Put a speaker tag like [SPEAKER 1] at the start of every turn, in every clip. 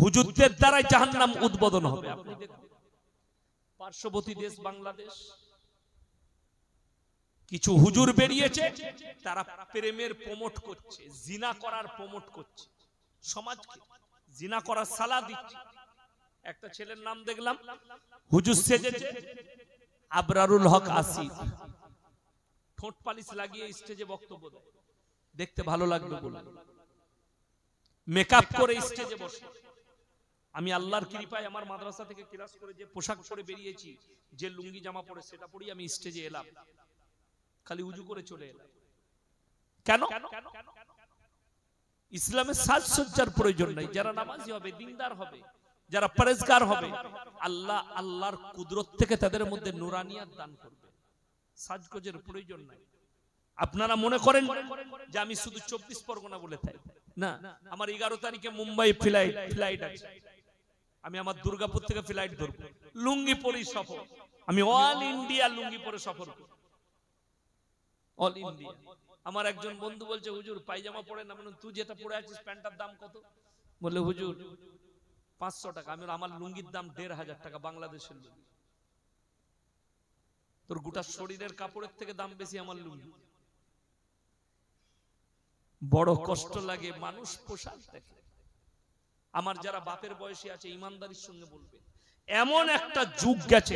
[SPEAKER 1] হুজুরদের দ্বারাই জাহান্নাম উদ্বোধন হবে। আপনি দেখুন পার্শ্ববর্তী দেশ বাংলাদেশ, কিছু হুজুর বেরিয়েছে, তারা প্রেমের প্রমোট করছে, জিনা করার প্রমোট করছে, সমাজকে জিনা করার সালা দিচ্ছে। একটা ছেলের নাম দেখলাম হুজুর সেজেছে, আবরারুল হক আসিফ, ঠোঁট পালিশ লাগিয়ে স্টেজে বক্তব্য দেয়, দেখতে ভালো লাগলো বলে মেকআপ করে স্টেজে বসে। আমি আল্লাহর কৃপায় আমার মাদ্রাসা থেকে ক্লাস করে যে পোশাক পরে বেরিয়েছি, যে লুঙ্গি জামা পরে সেটা পরেই আমি স্টেজে এলাম, খালি উজু করে চলে এলাম। কেন? ইসলামের সাজসজ্জার প্রয়োজন নাই। যারা নামাজি হবে, দিনদার হবে, যারা পরেজগার হবে, আল্লাহ আল্লাহর কুদরত থেকে তাদের মধ্যে নুরানিয়াত দান করবে। সাজগোজের প্রয়োজন নাই। আপনারা মনে করেন যে আমি শুধু 24 পরগনা বলে থাকি না, আমার 11 তারিখে মুম্বাই ফ্লাইট আছে, আমি আমার দুর্গাপুর থেকে ফ্লাইট ধরব, লুঙ্গি পরে সফর, আমি অল ইন্ডিয়া লুঙ্গি পরে সফর করি, অল ইন্ডিয়া। আমার একজন বন্ধু বলছে হুজুর পায়জামা পরে না, তুই যেটা পরে আছিস প্যান্টার দাম কত? বলে হুজুর 500 টাকা। আমি আমার লুঙ্গির দাম 1500 টাকা, বাংলাদেশের লুঙ্গি। তোর গোটা শরীরের কাপড়ের থেকে দাম বেশি আমার লুঙ্গি। বড় কষ্ট লাগে মানুষ পোশাক দেখে। আমার যারা বাপের বয়সী আছে ইমানদারির সঙ্গে বলবে, এমন একটা যুগ গেছে,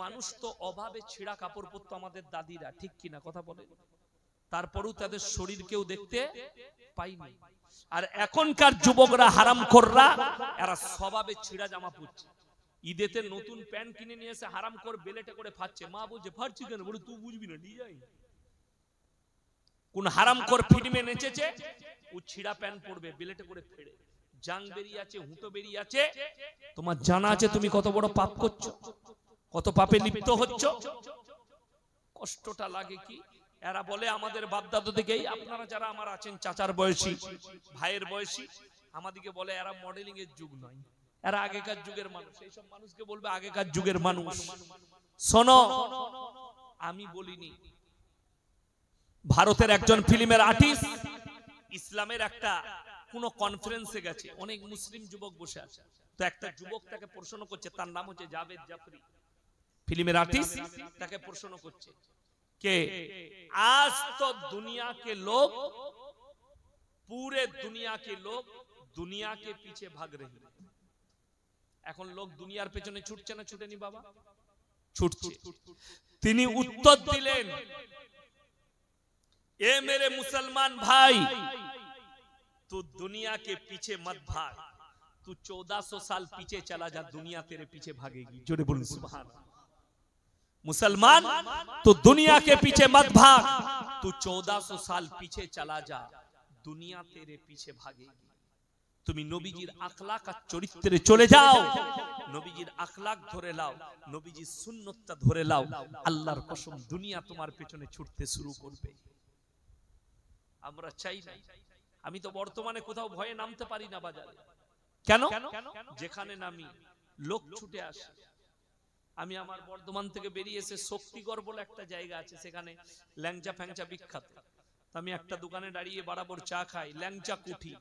[SPEAKER 1] মানুষ তো অভাবে ছেঁড়া কাপড় পরতো আমাদের দাদিরা, ঠিক কিনা কথা বলে, তারপরেও তাদের শরীর কেউ দেখতে পাইনি। আর এখনকার যুবকরা হারামখোররা, এরা স্বভাবে ছিঁড়া জামা পরছে। ঈদেতে নতুন প্যান্ট কিনে নিয়ে এসে হারামখোর বেলেটে করে ফাচ্ছে, মা বলছে ফাটছি কেন? বলে তুই বুঝবি না, নিয়ে যাই। কোন হারামখোর ফিল্মে নেচেছে, ও ছিঁড়া প্যান্ট পরবে, বেলেটে করে ফেড়ে, জাং বেরিয়ে আছে, হুঁটো বেরিয়ে আছে। তোমার জানা আছে তুমি কত বড় পাপ করছো, কত পাপে লিপ্ত হচ্ছ? কষ্টটা লাগে কি? এরা বলে আমাদের বাপদাদা থেকেই, আপনারা যারা আমার আছেন চাচার বয়সী, ভাইয়ের বয়সী, আমাদেরকে বলে এরা মডেলিং এর যুগ নয়, এরা আগেকার যুগের মানুষ। এইসব মানুষকে বলবে আগেকার যুগের মানুষ। শোনো, আমি বলিনি। ভারতের একজন ফিল্মের আর্টিস্ট ইসলামের একটা কোন কনফারেন্সে গেছে, অনেক মুসলিম যুবক বসে আছে, তো একটা যুবক তাকে প্রশ্ন করছে, তার নাম হচ্ছে জাভেদ জাফরি, ফিল্মের আর্টিস্ট, তাকে প্রশ্ন করছে कि आज तो दुनिया के लोग, पूरे दुनिया के लोग दुनिया के पीछे भाग रहे हैं। এখন লোক দুনিয়ার পেছনে ছুটছে না ছুটেনি বাবা? ছুটছে। তিনি উত্তর দিলেন, এ মেরে মুসলমান ভাই, तू दुनिया के पीछे मत भाग, तू 1400 साल पीछे चला जा, दुनिया तेरे पीछे भागेगी। जोरे बोलो सुभान अल्लाह। मुसलमान, तू दुनिया के पीछे मत भाग, तू 1400 साल पीछे चला जा, दुनिया तेरे पीछे भागेगी। তুমি নবীজির আখলাক আর চরিত্রে চলে যাও, নবীজির আখলাক ধরে নাও, নবীজির সুন্নতটা ধরে নাও, আল্লাহর কসম দুনিয়া তোমার পেছনে ছুটতে শুরু করবে। আমরা চাই না। আমি তো বর্তমানে কোথাও ভয়ে নামতে পারি না বাজারে। কেন? যেখানে নামি লোক ছুটে আসে। আমি আমার বর্ধমান থেকে বেরিয়ে এসে শক্তিগড় বলে একটা জায়গা আছে, সেখানে ল্যাংচা ফ্যাংচা বিখ্যাত। আমি একটা দোকানে দাঁড়িয়ে বরাবর চা খাই, ল্যাংচা কুঠি,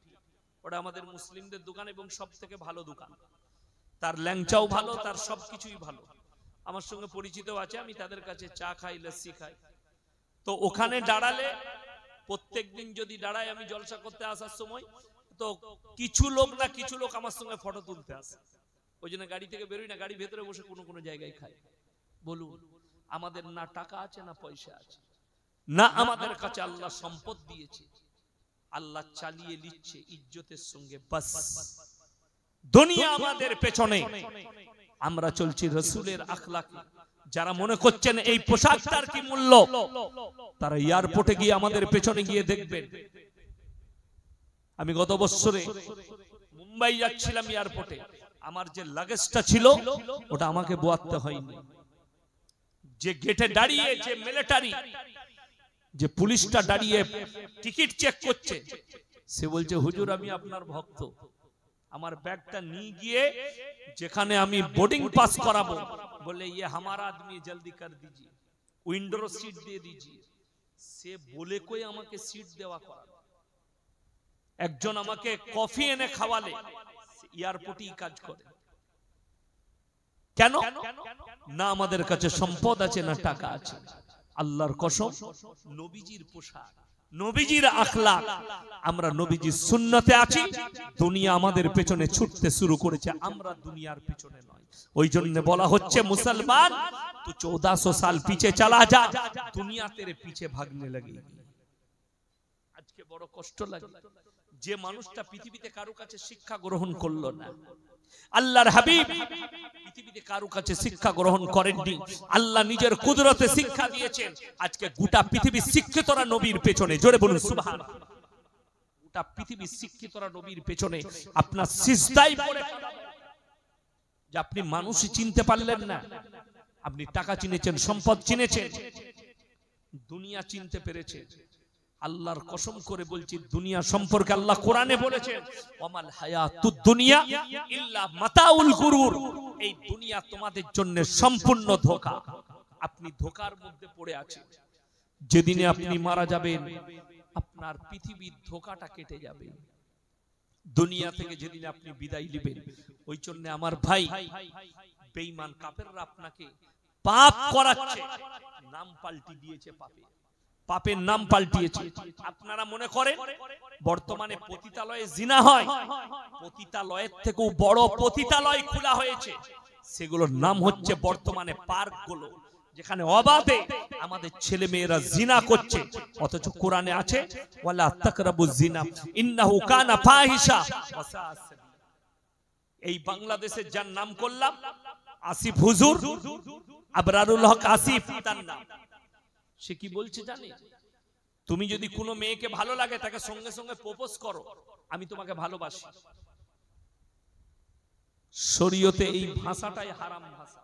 [SPEAKER 1] ওটা আমাদের মুসলিমদের দোকান এবং সব থেকে ভালো দোকান। তার ল্যাংচাও ভালো, তার সবকিছুই ভালো। আমার সঙ্গে পরিচিত আছে, আমি তাদের কাছে চা খাই, লস্যি খাই। তো ওখানে দাঁড়ালে, প্রত্যেকদিন যদি দাঁড়ায় আমি জলসা করতে আসার সময়, তো কিছু লোক আমার সঙ্গে ফটো তুলতে আসে। ওই জন্য গাড়ি থেকে বেরোই না, গাড়ি ভেতরে বসে কোনো জায়গায় খাই। বলুন, আমাদের না টাকা আছে না পয়সা আছে, না আমাদের কাছে আল্লাহ সম্পদ দিয়েছে, আল্লাহ চালিয়ে নিচ্ছে ইজ্জতের সঙ্গে। বাস দুনিয়া আমাদের পেছনে, আমরা চলছি রাসূলের আখলাকে। যারা মনে করছেন এই পোশাকটার কি মূল্য, তারা এয়ারপোর্টে গিয়ে আমাদের পেছনে গিয়ে দেখবেন। আমি গত বছরে মুম্বাই যাচ্ছিলাম, এয়ারপোর্টে আমার যে লাগেজটা ছিল ওটা আমাকে বোয়াতে হয়নি। যে গেটে দাঁড়িয়ে, যে মিলিটারি, যে পুলিশটা দাঁড়িয়ে টিকিট চেক করছে, সে বলছে হুজুর আমি আপনার ভক্ত, আমার ব্যাগটা নিয়ে গিয়ে যেখানে আমি বোর্ডিং পাস করাবো, বলে ये हमारा आदमी जल्दी कर दीजिए, উইন্ডো সিট দিয়ে दीजिए। সে বলে কই আমাকে সিট দেওয়া করা। একজন আমাকে কফি এনে খাওয়ালে, এয়ারপোর্টেই কাজ করে। কেন না? আমাদের কাছে সম্পদ আছে না টাকা আছে। আল্লাহর কসম, নবীজির পোশাক, নবীজির আখলাক, আমরা নবীজির সুন্নতে আছি। দুনিয়া আমাদের পেছনে ছুটতে শুরু করেছে, আমরা দুনিয়ার পেছনে নয়। ওই জন্য বলা হচ্ছে মুসলমান তুই 1400 সাল পিছে চালা যা, দুনিয়া তেরে পিছে ভাগনে লাগে। আজকে বড় কষ্ট লাগে যে মানুষটা পৃথিবীতে কারো কাছে শিক্ষা গ্রহণ করলো না। আল্লাহর হাবিব পৃথিবীতে কারো কাছে শিক্ষা গ্রহণ করেননি, আল্লাহ নিজের কুদরতে শিক্ষা দিয়েছেন। আজকে গোটা পৃথিবীর শিক্ষিতরা নবীর পেছনে, জোরে বলুন সুবহানাল্লাহ। গোটা পৃথিবীর শিক্ষিতরা নবীর পেছনে আপনার সিজদায় পড়ে, যে আপনি মানুষই চিনতে পারলেন না। আপনি টাকা চিনেছেন, সম্পদ চিনেছেন, দুনিয়া চিনতে পেরেছেন। আল্লাহর কসম করে বলছি, দুনিয়া সম্পর্কে আল্লাহ কোরআনে বলেছেন ওয়ামাল হায়াতুদ দুনিয়া ইল্লা মাতাউল গুরুর। এই দুনিয়া তোমাদের জন্য সম্পূর্ণ ধোঁকা। আপনি ধোঁকার মধ্যে পড়ে আছেন। যেদিনে আপনি মারা যাবেন, আপনার পৃথিবীর ধোঁকাটা কেটে যাবে। দুনিয়া থেকে যেদিন আপনি বিদায় নেবেন, ওই জন্য আমার ভাই, বেঈমান কাফেররা আপনাকে পাপ করাচ্ছে, নাম পাল্টি দিয়েছে পাপে, পাপের নাম পাল্টিয়েছে। আপনারা মনে করেন বর্তমানে পতিতালয়ে জিনা হয়, পতিতালয়ের থেকেও বড় পতিতালয় খোলা হয়েছে। সেগুলোর নাম হচ্ছে বর্তমানে পার্ক গুলো, যেখানে অবাধে আমাদের ছেলে মেয়েরা জিনা করছে। অথচ কোরআনে আছে ওয়ালা তাকরাবুজ জিনা ইন্নাহু কানা ফাহিশা ওয়া সাআ সাবিলা। এই বাংলাদেশে যার নাম করলাম আসিফ হুজুর, আবরারুল হক আসিফ তার নাম, সে কি বলছে জানে? তুমি যদি কোনো মেয়েকে ভালো লাগে, তাকে সঙ্গে সঙ্গে প্রপোজ করো, আমি তোমাকে ভালোবাসি। শরীয়তে এই ভাষাটাই হারাম ভাষা।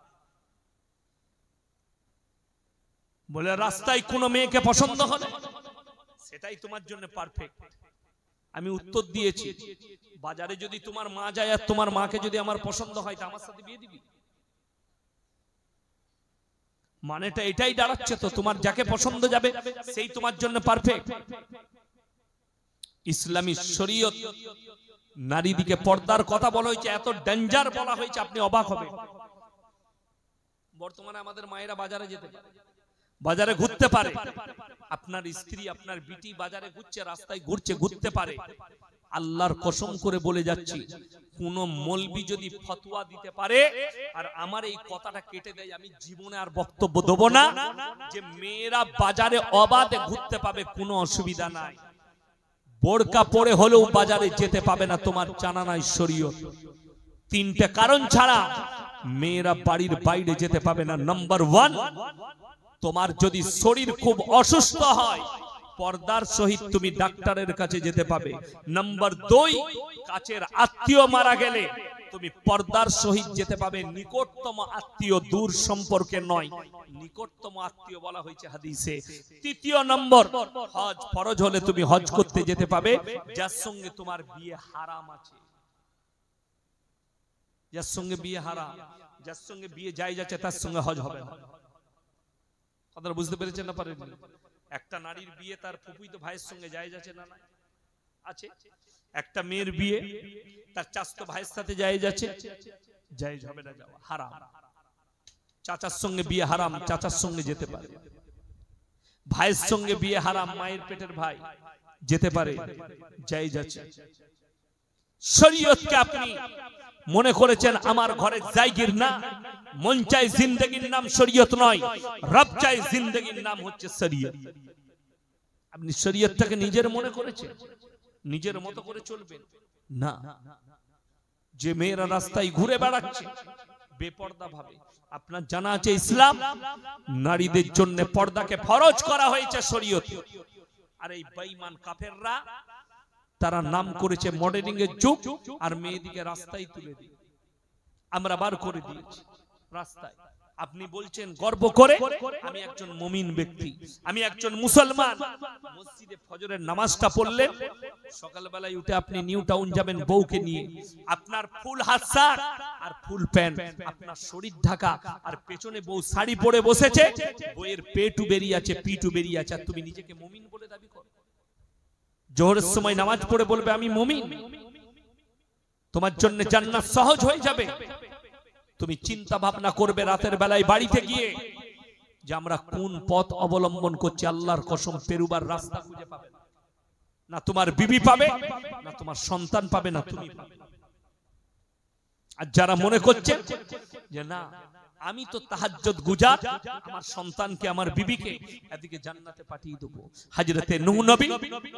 [SPEAKER 1] বলে রাস্তায় কোনো মেয়েকে পছন্দ হলে সেটাই তোমার জন্য পারফেক্ট। আমি উত্তর দিয়েছি, বাজারে যদি তোমার মা যায় আর তোমার মাকে যদি আমার পছন্দ হয়, তা আমার সাথে বিয়ে দিবি? মানেটা এটাই দাঁড়াচ্ছে তো, তোমার যাকে পছন্দ যাবে সেই তোমার জন্য পারফেক্ট। ইসলামী শরীয়ত নারীদিকে পর্দার কথা বলা হয়েছে, এত ডেঞ্জার বলা হয়েছে, আপনি অবাক হবেন। বর্তমানে আমাদের মায়েরা বাজারে যেতে পারে, বাজারে ঘুরতে পারে। আপনার স্ত্রী, আপনার বিটি বাজারে ঘুরছে, রাস্তায় ঘুরছে, ঘুরতে পারে। আল্লাহর কসম করে বলে যাচ্ছি, কোন মৌলবি যদি ফতোয়া দিতে পারে আর আমার এই কথাটা কেটে দেয়, আমি জীবনে আর বক্তব্য দেব না যে মেয়েরা বাজারে অবাধে ঘুরতে পাবে, কোনো অসুবিধা নাই। বোরকা পরে হলেও বাজারে যেতে পাবে না, তোমার জানা নাই শরীয়ত। তিনটে কারণ ছাড়া মেয়েরা বাড়ির বাইরে যেতে পাবে না। নাম্বার 1, তোমার যদি শরীর খুব অসুস্থ হয়, পর্দার সহিত তুমি ডাক্তারের কাছে যেতে পাবে। নাম্বার 2, কাছের আত্মীয় মারা গেলে তুমি পর্দার সহিত যেতে পাবে। নিকটতম আত্মীয়, দূর সম্পর্কে নয়, নিকটতম আত্মীয় বলা হয়েছে হাদিসে। 3 নম্বর, হজ ফরজ হলে তুমি হজ করতে যেতে পাবে, যার সঙ্গে তোমার বিয়ে হারাম আছে। যার সঙ্গে বিয়ে হারাম, যার সঙ্গে বিয়ে জায়েজ আছে, তার সঙ্গে হজ হবে না। আপনারা বুঝতে পেরেছেন না পারেননি? একটা নারীর বিয়ে তার ফুফুইতো ভাইয়ের সঙ্গে জায়েজ আছে না? আছে। একটা মেয়ের বিয়ে তার চাচাতো ভাইয়ের সাথে জায়েজ আছে, জায়েজ হবে না, যাওয়া হারাম। চাচার সঙ্গে বিয়ে হারাম, চাচার সঙ্গে যেতে পারে। ভাইয়ের সঙ্গে বিয়ে হারাম, মায়ের পেটের ভাই যেতে পারে, জায়েজ আছে। শরীয়তকে আপনি মনে করেছেন আমার ঘরের জায়গির না, মন চাই জিন্দেগির নাম শরীয়ত নয়, রব চাই জিন্দেগির নাম হচ্ছে শরীয়ত। আপনি শরীয়তটাকে নিজের মনে করেছেন, নিজের মতো করে চলবেন না। যে মেয়েরা রাস্তায় ঘুরে বেড়াচ্ছে বেপর্দা ভাবে, আপনার জানা আছে ইসলাম নারীদের জন্য পর্দাকে ফরজ করা হয়েছে শরীয়ত। আর এই বেঈমান কাফেররা তারা নাম করেছে মডেলিং এর যুগ, আর মেয়েদিকে রাস্তায় তুলে দিয়ে আমরা বার করে দিয়েছি রাস্তায়। আপনি বলছেন গর্ব করে আমি একজন মুমিন ব্যক্তি, আমি একজন মুসলমান। মসজিদে ফজরের নামাজটা পড়লেন, সকালবেলায় উঠে আপনি নিউ টাউন যাবেন বউকে নিয়ে, আপনার ফুল হাত শার্ট আর ফুল প্যান্ট, আপনার শরীর ঢাকা, আর পেছনে বউ শাড়ি পরে বসেছে, বউয়ের পেটু বেরিয়ে আছে, পিটু বেরিয়ে আছে, আর তুমি নিজেকে মুমিন বলে দাবি করো। জোহরের সময় নামাজ পড়ে বলবে আমি মুমিন। তোমার জন্য জান্নাত সহজ হয়ে যাবে। তুমি চিন্তা ভাবনা করবে রাতের বেলায় বাড়িতে গিয়ে যে আমরা কোন পথ অবলম্বন করছি। আল্লাহর কসম পেরুবার রাস্তা খুঁজে পাবে না, তোমার বিবি পাবে না, তোমার সন্তান পাবে না, তুমি পাবে। আর যারা মনে করছে যে না আমি তো তাহাজ্জুদ গুজার, আমার সন্তানকে আমার বিবিকে এদিকে জান্নাতে পাঠিয়ে দেবো। হযরতে নূহ নবী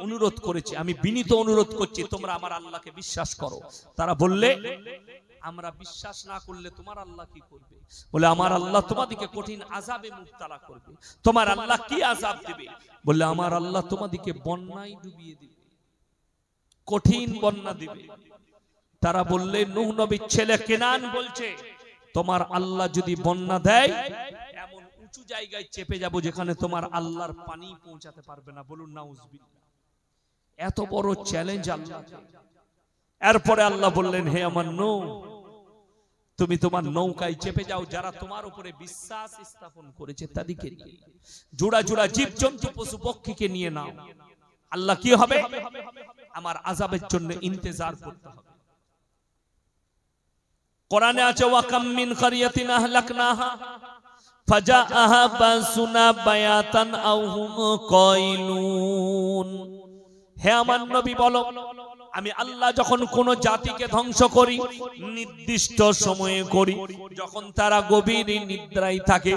[SPEAKER 1] অনুরোধ করেছে, আমি বিনীত অনুরোধ করছি তোমরা আমার আল্লাহকে বিশ্বাস করো। তারা বললে আমরা বিশ্বাস না করলে তোমার আল্লাহ কি করবে? বলে আমার আল্লাহ তোমাদেরকে কঠিন আযাবে মুবতালা করবে। তোমার আল্লাহ কি আযাব দিবে? বলে আমার আল্লাহ তোমাদেরকে বন্যায় ডুবিয়ে দিবে, কঠিন বন্যা দিবে। তারা বললে নূহ নবীর ছেলে কেনান বলছে তোমার আল্লাহ যদি বন্যা দেয় এমন উঁচু জায়গায় চেপে যাব যেখানে তোমার আল্লাহর পানি পৌঁছাতে পারবে না। বলুন নাউজুবিল্লাহ। এত বড় চ্যালেঞ্জ আল্লাহ। এরপরে আল্লাহ বললেন হে আমার নূহ তুমি তোমার নৌকায় চেপে যাও, যারা তোমার উপরে বিশ্বাস স্থাপন করেছে তাদেরকে নিয়ে, জোড়া জোড়া জীবজন্তু পশু পক্ষীকে নিয়ে নাও। আল্লাহ কি হবে? আমার আযাবের জন্য ইন্তজার করতে হবে। কোরআনে আছে ওয়াকাম মিন কারিয়াতিন আহলাকনাহা ফাজাআহা বাসুনা বায়াতান আও হুম কাইলুন। হে আমার নবী বলো আমি আল্লাহ যখন কোন জাতিকে ধ্বংস করি নির্দিষ্ট সময়ে করি, যখন তারা গভীর নিদ্রায় থাকে,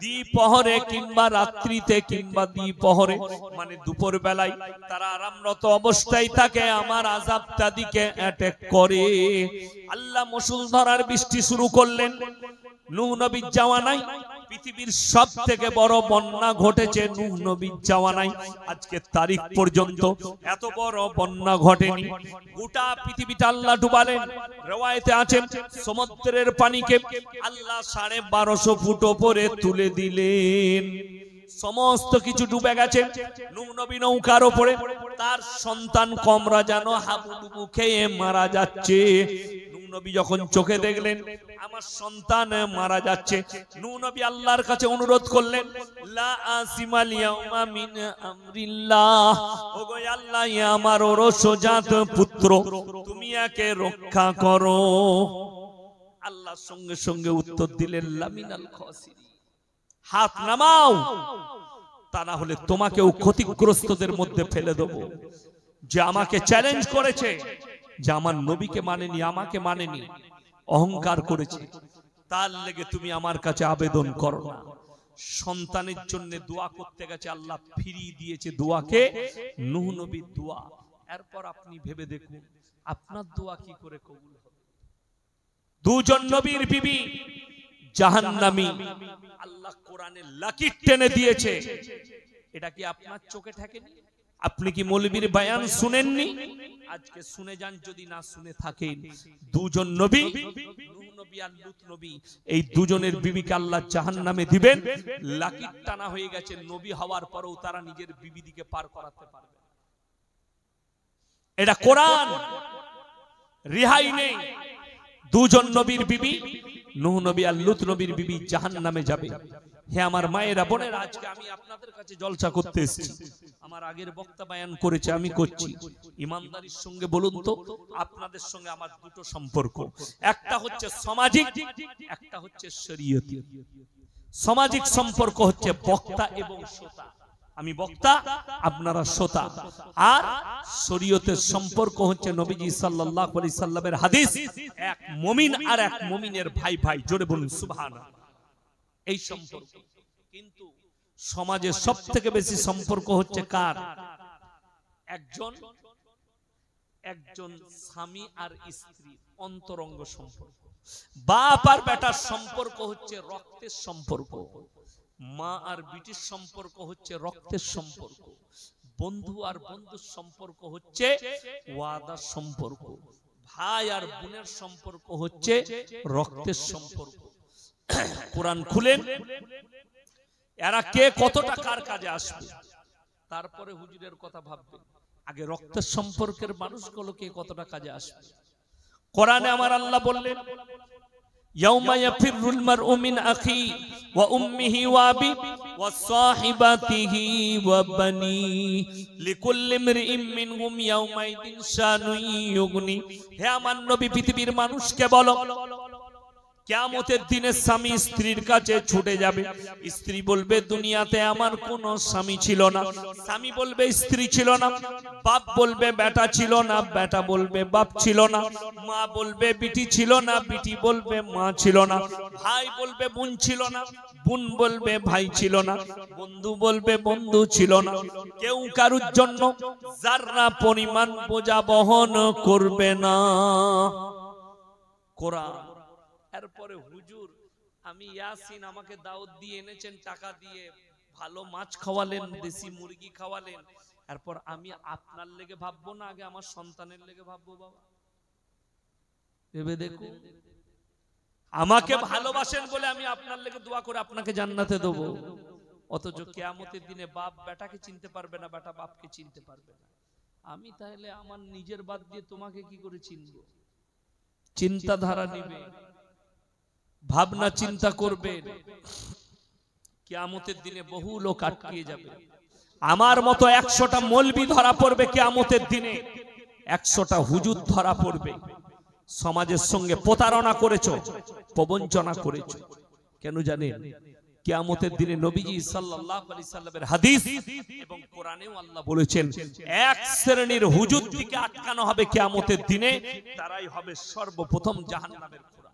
[SPEAKER 1] দ্বিপ্রহরে কিংবা রাত্রিতে কিংবা দ্বিপ্রহরে মানে দুপুর বেলায় তারা আরামরত অবস্থায় থাকে, আমার আযাব তাদেরকে অ্যাটাক করে। আল্লাহ মুষলধারার বৃষ্টি শুরু করলেন। নূহ নবীর জামানায় পৃথিবীর সবথেকে বড় বন্যা ঘটেছে নূহ নবীর জামানায়। আজকের তারিখ পর্যন্ত এত বড় বন্যা ঘটেনি। গোটা পৃথিবীটা আল্লাহ ডুবালেন। riwayate আছে সমুদ্রের পানিকে আল্লাহ 1250 ফুট উপরে তুলে দিলেন। সমস্ত কিছু ডুবে গেছে। নূহ নবী নৌকার উপরে, তার সন্তান কমরা যেন হাবুডুবু খেয়ে মারা যাচ্ছে। নূহ নবী যখন চোখে দেখলেন আমার সন্তান মারা যাচ্ছে, নূহ নবী আল্লাহর কাছে অনুরোধ করলেন লা আসিমাল ইয়াউমা মিন আমরিল্লাহ, ওগো আল্লাহ আমার ওরসজাত পুত্র তুমি একে রক্ষা করো। আল্লাহ সঙ্গে সঙ্গে উত্তর দিলেন লামিনাল খাসিরিন, হাত নামাও, তা না হলে তোমাকেও ক্ষতিগ্রস্তদের মধ্যে ফেলে দেব। যে আমাকে চ্যালেঞ্জ করেছে, যে আমার নবীকে মানেনি, আমাকে মানেনি, অহংকার করেছে, তার লেগে তুমি আমার কাছে আবেদন করো না। সন্তানের জন্য দোয়া করতে গেছে, আল্লাহ ফিরিয়ে দিয়েছে দোয়াকে, নূহ নবীর দোয়া। এরপর আপনি ভেবে দেখুন আপনার দোয়া কি করে কবুল হবে। দুজন নবীর বিবি জাহান্নামী, আল্লাহ কোরআনে লাকির টেনে দিয়েছে। এটা কি আপনার চোখে ঠেকেনি? আপনি কি মৌলবীর বয়ান শুনেননি? আজকে শুনে যান যদি না শুনে থাকেন। দুজন নবী, নূহ নবী আর লূত নবী, এই দুজনের বিবিকে আল্লাহ জাহান্নামে দিবেন। লাকির টানা হয়ে গেছে, নবী হওয়ার পরেও তারা নিজের বিবিদিকে পার করাতে পারবে। এটা কোরআন, রিহাই নেই। দুজন নবীর বিবি, নূহ নবী আর লূত নবীর বিবি জাহান্নামে যাবে। হে আমার মায়েরা বোনেরা, আজকে আমি আপনাদের কাছে জলসা করতে এসেছি। আমার আগের বক্তা বয়ান করেছে, আমি করছি। ইমানদারির সঙ্গে বলুন তো আপনাদের সঙ্গে আমার দুটো সম্পর্ক, একটা হচ্ছে সামাজিক, একটা হচ্ছে শরীয়তি। সামাজিক সম্পর্ক হচ্ছে বক্তা এবং শ্রোতা। আমি বক্তা, আপনারা শ্রোতা। আর শরীয়তের সম্পর্ক হচ্ছে নবীজি সাল্লাল্লাহু আলাইহি সাল্লামের হাদিস, এক মুমিন আর এক মুমিনের ভাই ভাই। জোরে বলুন সুবহানাল্লাহ। এই সম্পর্ক। কিন্তু সমাজে সবথেকে বেশি সম্পর্ক হচ্ছে কার? একজন স্বামী আর স্ত্রী অন্তরঙ্গ সম্পর্ক। বাপ আর বেটার সম্পর্ক হচ্ছে রক্তের সম্পর্ক। মা আর বিটির সম্পর্ক হচ্ছে রক্তের সম্পর্ক। বন্ধু আর বন্ধুর সম্পর্ক হচ্ছে ওয়াদার সম্পর্ক। ভাই আর বোনের সম্পর্ক হচ্ছে রক্তের সম্পর্ক। কোরআন খুলেন, এরা কে কতটা কার কাজে আসবে, তারপরে হুজুরের কথা ভাববেন। আগে রক্তের সম্পর্কের মানুষগুলো কে কতটা কাজে আসবে। কোরআনে আমার আল্লাহ বললেন ইয়াউমা ইয়াফিরুল মারউ মিন আখি ওয়া উম্মিহি ওয়া আবি وصاحبته وبنيه لكل امرئ منهم يومئذ شأن يغنيه হে আমার নবী পৃথিবীর মানুষকে বলো কিয়ামতের দিনে স্বামী স্ত্রীর কাছে ছুটে যাবে স্ত্রী বলবে দুনিয়াতে আমার কোনো স্বামী ছিল না স্বামী বলবে স্ত্রী ছিল না বাপ বলবে বেটা ছিল না বেটা বলবে বাপ ছিল না মা বলবে বিটি ছিল না বিটি বলবে মা ছিল না ভাই বলবে বোন ছিল না বোন বলবে ভাই ছিল না বন্ধু বলবে বন্ধু ছিল না কেউ কারুর জন্য যারা পরিমাণ বোঝা বহন করবে না কোরআন এরপরে হুজুর আমি ইয়াসিন আমাকে দাওয়াত দিয়ে এনেছেন টাকা দিয়ে ভালো মাছ খাওয়ালেন দেশি মুরগি খাওয়ালেন এরপর আমি আপনার লেগে ভাববো না আগে আমার সন্তানের লেগে ভাববো বাবা ভেবে দেখো আমাকে ভালোবাসেন বলে আমি আপনার লেগে দোয়া করে আপনাকে জান্নাতে দেবো অথচ কিয়ামতের দিনে বাপ বেটাকে চিনতে পারবে না বেটা বাপকে চিনতে পারবে না আমি তাহলে আমার নিজের বাদ দিয়ে তোমাকে কি করে চিনবো চিন্তাধারা নিবে ভাবনা চিন্তা করবে কিয়ামতের দিনে বহু লোক আটকিয়ে যাবে আমার মতো 100টা মৌলবি ধরা পড়বে কিয়ামতের দিনে 100টা হুজুর ধরা পড়বে সমাজের সঙ্গে প্রতারণা করেছো প্রবঞ্চনা করেছো কেন জানেন কিয়ামতের দিনে নবীজি সাল্লাল্লাহু আলাইহি সাল্লামের হাদিস এবং কোরআনেও আল্লাহ বলেছেন এক শ্রেণীর হুজুর দিকে আটকানো হবে কিয়ামতের দিনে তারাই হবে সর্বপ্রথম জাহান্নামের খোঁড়া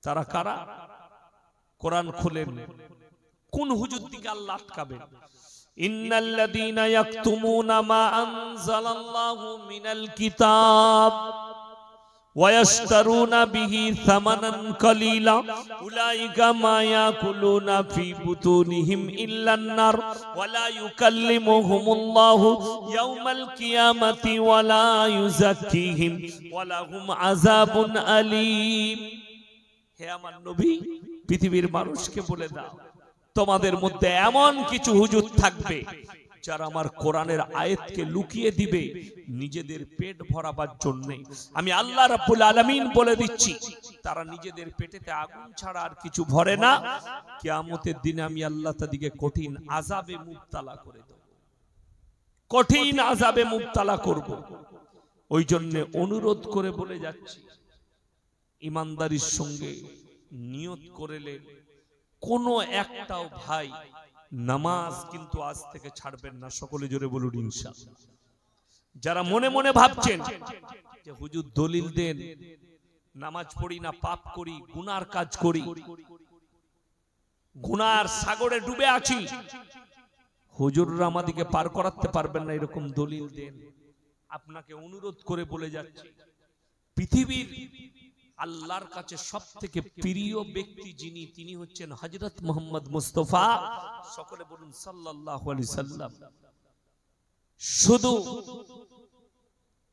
[SPEAKER 1] তারা কারা কোরআন খুলেন কোন হুজুর দিকে আল্লাহ আটকাবেন ইন্নাল্লাযীনা ইয়াকতুমুনা মা আনজালাল্লাহু মিনাল কিতাব ওয়া ইয়াশতারুনা বিহি সামানান কালীলা উলাইকা মা ইয়াকুলুনা ফি বুতুনিহিম ইল্লান নার ওয়া লা ইউকাল্লিমুহুমুল্লাহু ইয়াওমাল কিয়ামাতি ওয়া লা ইউযাক্কিহিম ওয়া লাহুম আযাবুন আলীম হে আমার নবী পৃথিবীর মানুষকে বলে দাও তোমাদের মধ্যে এমন কিছু হুজুর থাকবে যারা আমার কোরআনের আয়াতকে লুকিয়ে দিবে নিজেদের পেট ভরাবার জন্য আমি আল্লাহ রাব্বুল আলামিন বলে দিচ্ছি তারা নিজেদের পেটেতে আগুন ছাড়া আর কিছু ভরে না কিয়ামতের দিনে আমি আল্লাহ তাদেরকে কঠিন আযাবে মুবতালা করে দেব কঠিন আযাবে মুবতালা করব ওই জন্য অনুরোধ করে বলে যাচ্ছি ইমানদারির সঙ্গে নিয়ত করেলে কোনো একটাও ভাই নামাজ কিন্তু আজ থেকে ছাড়বেন না সকলে জোরে বলুন ইনশাআল্লাহ যারা মনে মনে ভাবছেন যে হুজুর দলিল দেন নামাজ পড়ি না পাপ করি গুনার কাজ করি গুনার সাগরে ডুবে আছি হুজুররা আমাদেরকে পার করাতে পারবেন না এরকম দলিল দেন আপনাকে অনুরোধ করে বলে যাচ্ছি পৃথিবীর আল্লাহর কাছে সবথেকে প্রিয় ব্যক্তি যিনি তিনি হচ্ছেন হযরত মুহাম্মদ মুস্তাফা সকলে বলুন সাল্লাল্লাহু আলাইহি সাল্লাম শুধু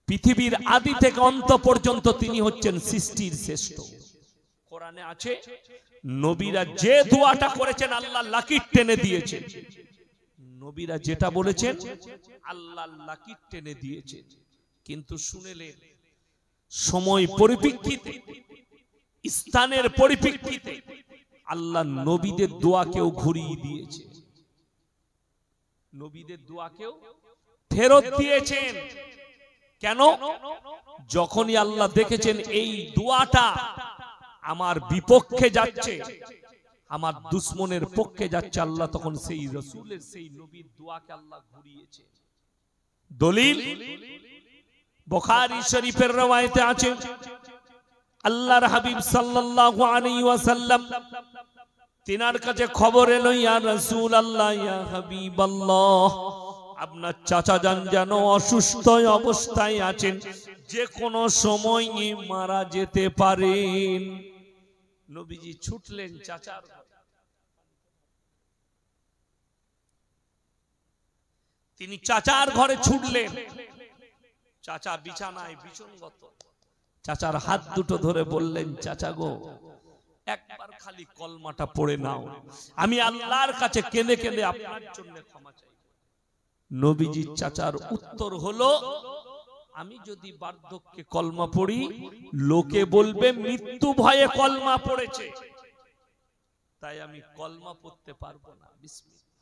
[SPEAKER 1] পৃথিবীর আদি থেকে অন্ত পর্যন্ত তিনি হচ্ছেন সৃষ্টির শ্রেষ্ঠ কোরআনে আছে নবীরা যে দোয়াটা করেছেন আল্লাহ লাকির টেনে দিয়েছেন নবীরা যেটা বলেছেন আল্লাহ লাকির টেনে দিয়েছেন কিন্তু শুনেলেন সময় পরিপ্রেক্ষিতে স্থানের পরিপ্রেক্ষিতে আল্লাহ নবীদের দোয়াকেও ঘুরিয়ে দিয়েছে নবীদের দোয়াকেও ফেরত দিয়েছেন কেন যখনই আল্লাহ দেখেছেন এই দোয়াটা আমার বিপক্ষে যাচ্ছে আমার দুশমনের পক্ষে যাচ্ছে আল্লাহ তখন সেই রাসূলের সেই নবীর দোয়াকে আল্লাহ ঘুরিয়েছে দলিল বুখারী শরীফের রওয়ায়েতে আছে আল্লাহর হাবিব সাল্লাল্লাহু আলাইহি ওয়াসাল্লাম তিনার কাছে খবর এলো ইয়া রাসূলুল্লাহ ইয়া হাবিবাল্লাহ আপনার চাচা যান যেন অসুস্থ অবস্থায় আছেন যে কোনো সময় মারা যেতে পারেন নবীজি ছুটলেন চাচার তিনি চাচার ঘরে ছুটলেন চাচা বিছানায় বিছনগত চাচার হাত দুটো ধরে বললেন চাচা গো একবার খালি কলমাটা পড়ে নাও আমি আল্লাহর কাছে কেঁদে কেঁদে আপনার জন্য ক্ষমা চাই নবীজি চাচার উত্তর হলো আমি যদি বার্ধক্যে কলমা পড়ি লোকে বলবে মৃত্যু ভয়ে কলমা পড়েছে তাই আমি কলমা পড়তে পারবো না। বিসমিল্লাহ,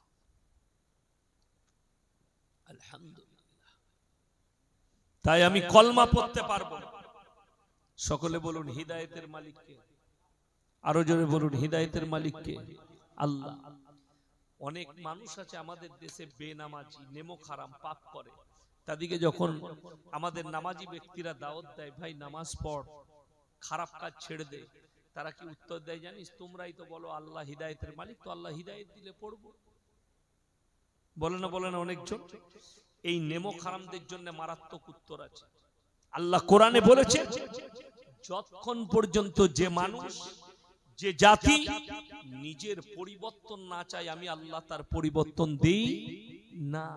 [SPEAKER 1] আলহামদুলিল্লাহ, তাই আমি কলমা পড়তে পারবো না। সকলে বলুন হিদায়েতের মালিক কে? আরো জোরে বলুন হিদায়েতের মালিক কে? আল্লাহ। অনেক মানুষ আছে আমাদের দেশে বেনামাজি, নেমক হারাম, পাপ করে। তাদেরকে যখন আমাদের নামাজি ব্যক্তিরা দাওয়াত দেয়, ভাই নামাজ পড়, খারাপ কাজ ছেড়ে দে, তারা কি উত্তর দেয় জানিস? তোমরাই তো বলো আল্লাহ হিদায়েতের মালিক, তো আল্লাহ হিদায়েত দিলে পড়বো। বলে না, বলে না অনেকজন। এই নেমক হারামদের জন্য মারাত্মক উত্তর আছে। আল্লাহ কোরআনে বলেছে, যতক্ষণ পর্যন্ত যে মানুষ, যে জাতি নিজের পরিবর্তন না চায়, আমি আল্লাহ তার পরিবর্তন দেই না।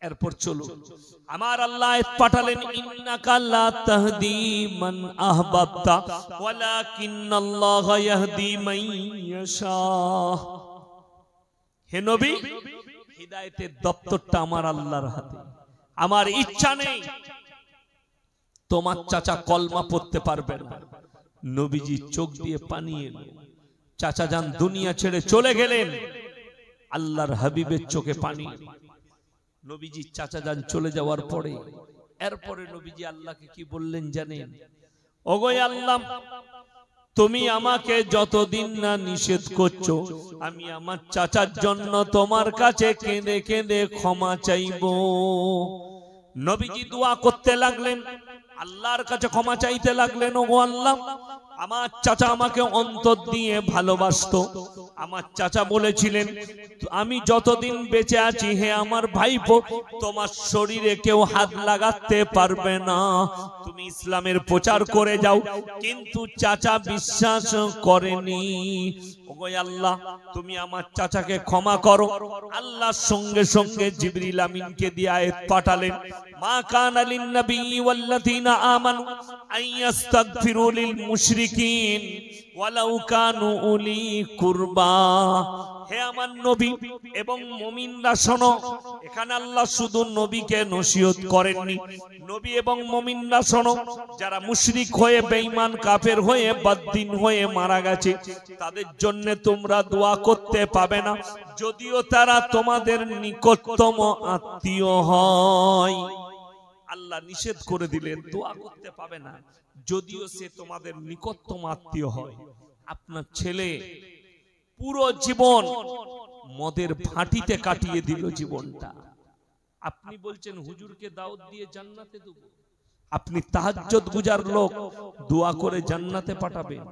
[SPEAKER 1] এরপর চলো, আমার আল্লাহ পাঠালেন, ইন্নাকা লা তাহদি মান আহবাবতা ওয়ালাকিন্নাল্লাহা ইয়াহদি মান ইয়াশা। হে নবী, হিদায়াতের দপ্তরটা আমার আল্লাহর হাতে। আমার ইচ্ছা নেই তোমার চাচা কলমা পড়তে পারবে না। নবীজি চোখ দিয়ে পানি এলো। চাচা যান দুনিয়া ছেড়ে চলে গেলেন, আল্লাহর হাবিবের চোখে পানি। নবীজি চাচা যান চলে যাওয়ার পরে, এরপরে নবীজি আল্লাহকে কি বললেন জানেন? ওগো আল্লাহ, তুমি আমাকে যতদিন না নিষেধ করছো, আমি আমার চাচার জন্য তোমার কাছে কেঁদে কেঁদে ক্ষমা চাইবো। নবীজি দোয়া করতে লাগলেন, আল্লাহর কাছে ক্ষমা চাইতে লাগলেন। ওগো আল্লাহ, আমার চাচা আমাকে অন্তর দিয়ে ভালোবাসতো। আমার চাচা বলেছিলেন, আমি যতদিন বেঁচে আছি, হে আমার ভাইপো, তোমার শরীরে কেউ হাত লাগাতে পারবে না, তুমি ইসলামের প্রচার করে যাও। কিন্তু চাচা বিশ্বাস করেনি। ওগো আল্লাহ, তুমি আমার চাচাকে ক্ষমা করো। আল্লাহ সঙ্গে সঙ্গে জিবরিল আমিনকে দিয়ে আয়াত পাঠালেন, মা কানা লিন নবী ওয়াল্লাযীনা আমানু আইয়াস্তাগফিরু লিল মুশরিকিন ওয়ালাউ কানু উলি কুরবা। হে আমার নবী এবং মুমিনরা শোনো, এখানে আল্লাহ শুধু নবীকে নসিহত করেননি, নবী এবং মুমিনরা শোনো, যারা মুশরিক হয়ে, বেঈমান কাফের হয়ে, বদ্দিন হয়ে মারা গেছে, তাদের জন্য তোমরা দোয়া করতে পাবে না, যদিও তারা তোমাদের নিকটতম আত্মীয় হয়। আল্লাহ নিষেধ করে দিলেন, দোয়া করতে পাবে না যদিও সে তোমাদের নিকটতম আত্মীয় হয়। আপনার ছেলে পুরো জীবন মদের ভাটিতে কাটিয়ে দিল জীবনটা, আপনি বলছেন হুজুরকে দাওয়াত দিয়ে জান্নাতে দেব। আপনি তাহাজ্জুদ গুজার লোক, দোয়া করে জান্নাতে পাঠাবেন,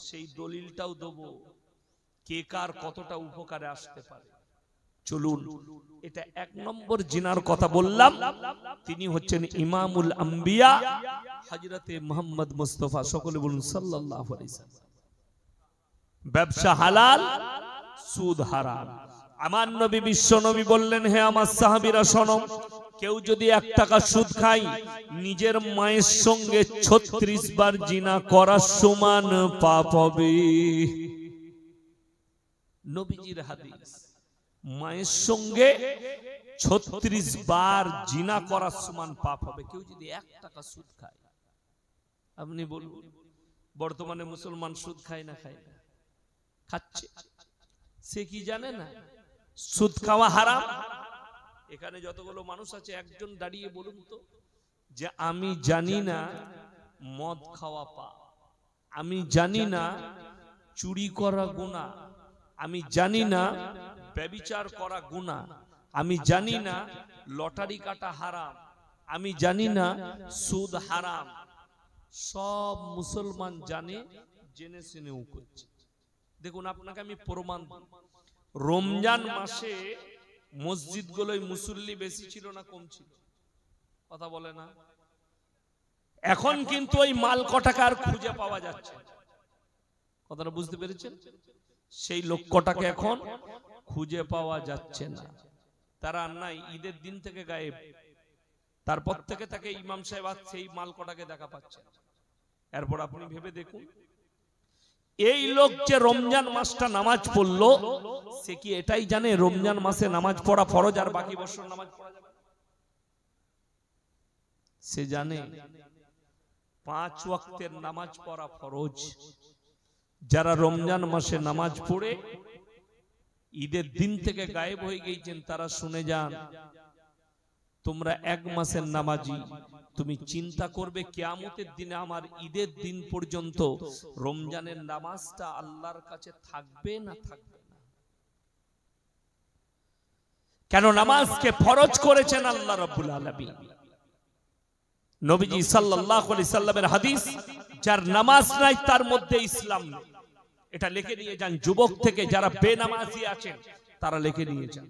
[SPEAKER 1] সেই দলিলটাও দেব কে কার কতটা উপকারে আসতে পারে। চলুন, এটা এক নম্বর জিনার কথা বললাম। তিনি হচ্ছেন ইমামুল আম্বিয়া হযরতে মুহাম্মদ মুস্তাফা, সকলে বলুন সাল্লাল্লাহু আলাইহি ওয়াসাল্লাম। ব্যবসা হালাল, সুদ হারাম। আমার নবী বিশ্ব নবী বললেন, হে আমার সাহাবীরা শোনো, কেউ যদি 1 টাকা সুদ খায়, নিজের মায়ের সঙ্গে 36 বার জিনা করার সমান পাপ হবে। নবীজির হাদিস, মায়ের সঙ্গে 36 বার জিনা করার সমান পাপ হবে কেউ যদি 1 টাকা সুদ খায়। আপনি বলুন, বর্তমানে মুসলমান সুদ খায় না? খায় না, খাচ্ছে। সে কি জানে না সুদ খাওয়া হারাম? এখানে যতগুলো মানুষ আছে, একজন দাঁড়িয়ে বলুন তো যে আমি জানি না মদ খাওয়া পাপ, আমি জানি না চুরি করা গুনাহ, আমি জানি না ব্যভিচার করা গুনাহ, আমি জানি না লটারি কাটা হারাম, আমি জানি না সুদ হারাম। সব মুসলমান জানে, জেনে শুনেও করছে। দেখুন, আপনাকে আমি প্রমাণ দিই, রমজান মাসে মসজিদগুলোয় মুসল্লি বেশি ছিল না কম ছিল? কথা বলে না। এখন কিন্তু ওই মাল কটাকে আর খুঁজে পাওয়া যাচ্ছে। কথাটা বুঝতে পেরেছেন? সেই লক্ষ্যটাকে এখন খুঁজে পাওয়া যাচ্ছে না। তারা নাই, ঈদের দিন থেকে গায়েব, তারপর থেকে তাকে ইমাম সাহেব আর সেই মাল কটাকে দেখা পাচ্ছে। এরপর আপনি ভেবে দেখুন, এই লোক যে রমজান মাসটা নামাজ পড়লো, সে কি এটাই জানে রমজান মাসে নামাজ পড়া ফরজ আর বাকি বছর নামাজ পড়া যাবে? সে জানে 5 ওয়াক্তের নামাজ পড়া ফরজ, যারা রমজান মাসে নামাজ পড়ে ঈদের দিন থেকে গায়েব হয়ে গিয়েছেন তারা শুনে যান, তোমরা এক মাসের নামাজি, তুমি চিন্তা করবে কিয়ামতের দিনে আমার ঈদের দিন পর্যন্ত রমজানের নামাজটা আল্লাহর কাছে থাকবে না থাকবে না। কেন নামাজকে ফরজ করেছেন আল্লাহ রাব্বুল আলামিন। নবীজি সাল্লাল্লাহু আলাইহি সাল্লামের হাদিস, যার নামাজ নাই তার মধ্যে ইসলাম নেই। এটা লিখে নিয়ে যান, যুবক থেকে যারা বেনামাজি আছেন তারা লিখে নিয়ে যান,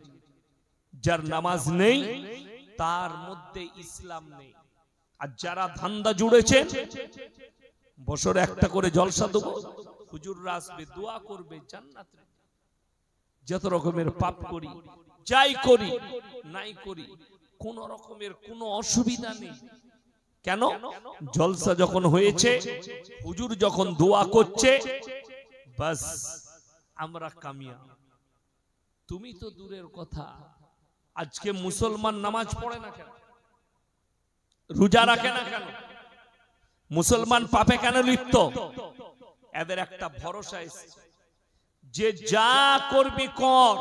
[SPEAKER 1] যার নামাজ নেই তার মধ্যে ইসলাম নেই। আর যারা ধান্দা জুড়েছে, বছরে একটা করে জলসা দেবো, হুজুররা আসবে, দোয়া করবে, জান্নাত, যত রকমের পাপ করি, যাই করি নাই করি, কোন রকমের কোনো অসুবিধা নেই। কেন? জলসা যখন হয়েছে, হুজুর যখন দোয়া করছে, বাস আমরা কামিয়াব। তুমি তো দূরের কথা, আজকে মুসলমান নামাজ পড়ে না কেন, রোজা রাখে না কেন, মুসলমান পাপে কেন লিপ্ত? এদের একটা ভরসা এসেছে যে যা করবি কর,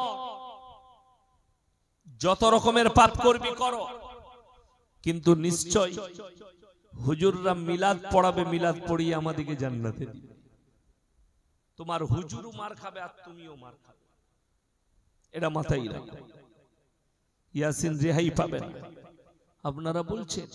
[SPEAKER 1] যত রকমের পাপ করবি করো, কিন্তু নিশ্চয় হুজুররা মিলাদ পড়াবে, মিলাদ পড়িয়ে আমাদেরকে জান্নাতে দিবে। তোমার হুজুরও মার খাবে আর তুমিও মার খাবে, এটা মাথায় রাখো। ইয়াসিন রেহাই পাবে না। আপনারা বলছেন